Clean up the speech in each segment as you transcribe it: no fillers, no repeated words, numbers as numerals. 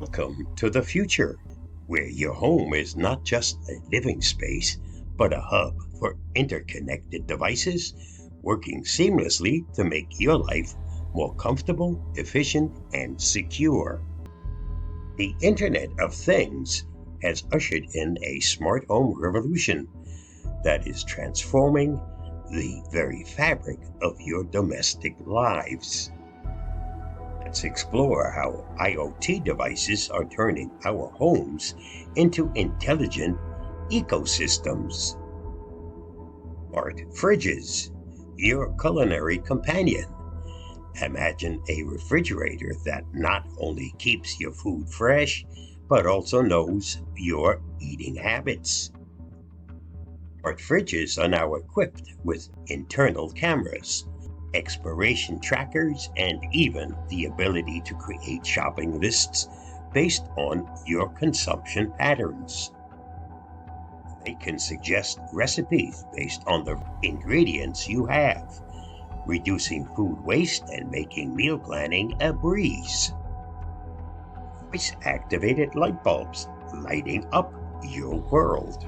Welcome to the future, where your home is not just a living space, but a hub for interconnected devices working seamlessly to make your life more comfortable, efficient, and secure. The Internet of Things has ushered in a smart home revolution that is transforming the very fabric of your domestic lives. Let's explore how IoT devices are turning our homes into intelligent ecosystems. Smart fridges, your culinary companion. Imagine a refrigerator that not only keeps your food fresh, but also knows your eating habits. Smart fridges are now equipped with internal cameras, expiration trackers, and even the ability to create shopping lists based on your consumption patterns. They can suggest recipes based on the ingredients you have, reducing food waste and making meal planning a breeze. Voice-activated light bulbs lighting up your world.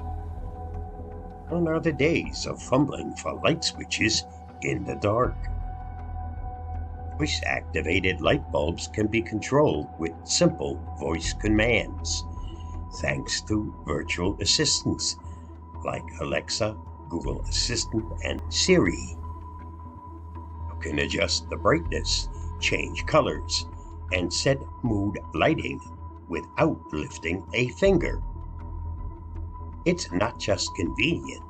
Gone are the days of fumbling for light switches in the dark. Voice-activated light bulbs can be controlled with simple voice commands, thanks to virtual assistants like Alexa, Google Assistant, and Siri. You can adjust the brightness, change colors, and set mood lighting without lifting a finger. It's not just convenient,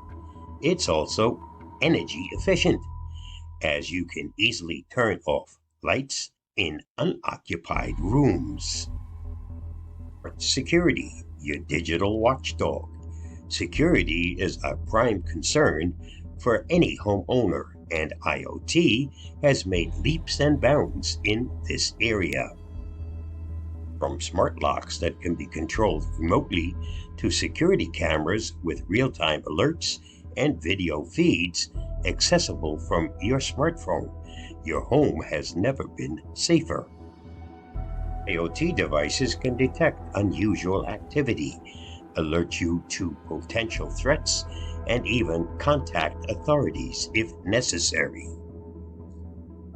it's also energy efficient, as you can easily turn off lights in unoccupied rooms. Security, your digital watchdog. Security is a prime concern for any homeowner, and IoT has made leaps and bounds in this area. From smart locks that can be controlled remotely to security cameras with real-time alerts and video feeds accessible from your smartphone, your home has never been safer. IoT devices can detect unusual activity, alert you to potential threats, and even contact authorities if necessary.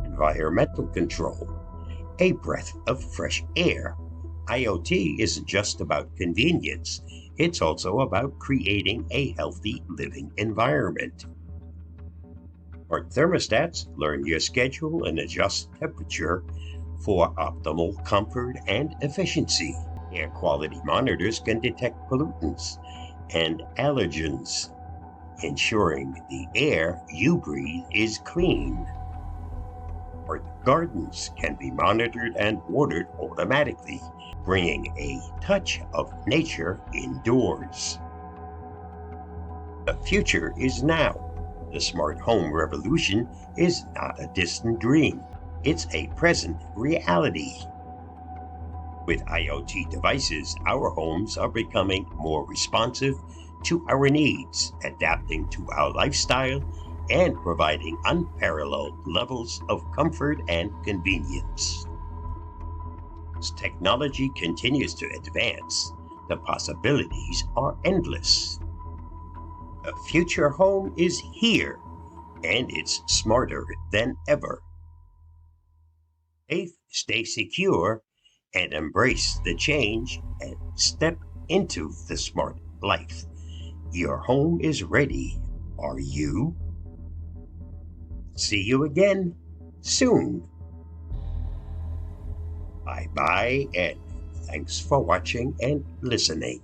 Environmental control, a breath of fresh air. IoT isn't just about convenience, it's also about creating a healthy living environment. Smart thermostats learn your schedule and adjust temperature for optimal comfort and efficiency. Air quality monitors can detect pollutants and allergens, ensuring the air you breathe is clean. Smart gardens can be monitored and watered automatically, bringing a touch of nature indoors. The future is now. The smart home revolution is not a distant dream. It's a present reality. With IoT devices, our homes are becoming more responsive to our needs, adapting to our lifestyle, and providing unparalleled levels of comfort and convenience. As technology continues to advance, the possibilities are endless. The future home is here, and it's smarter than ever. Stay secure, and embrace the change and step into the smart life. Your home is ready. Are you? See you again soon. Bye-bye, and thanks for watching and listening.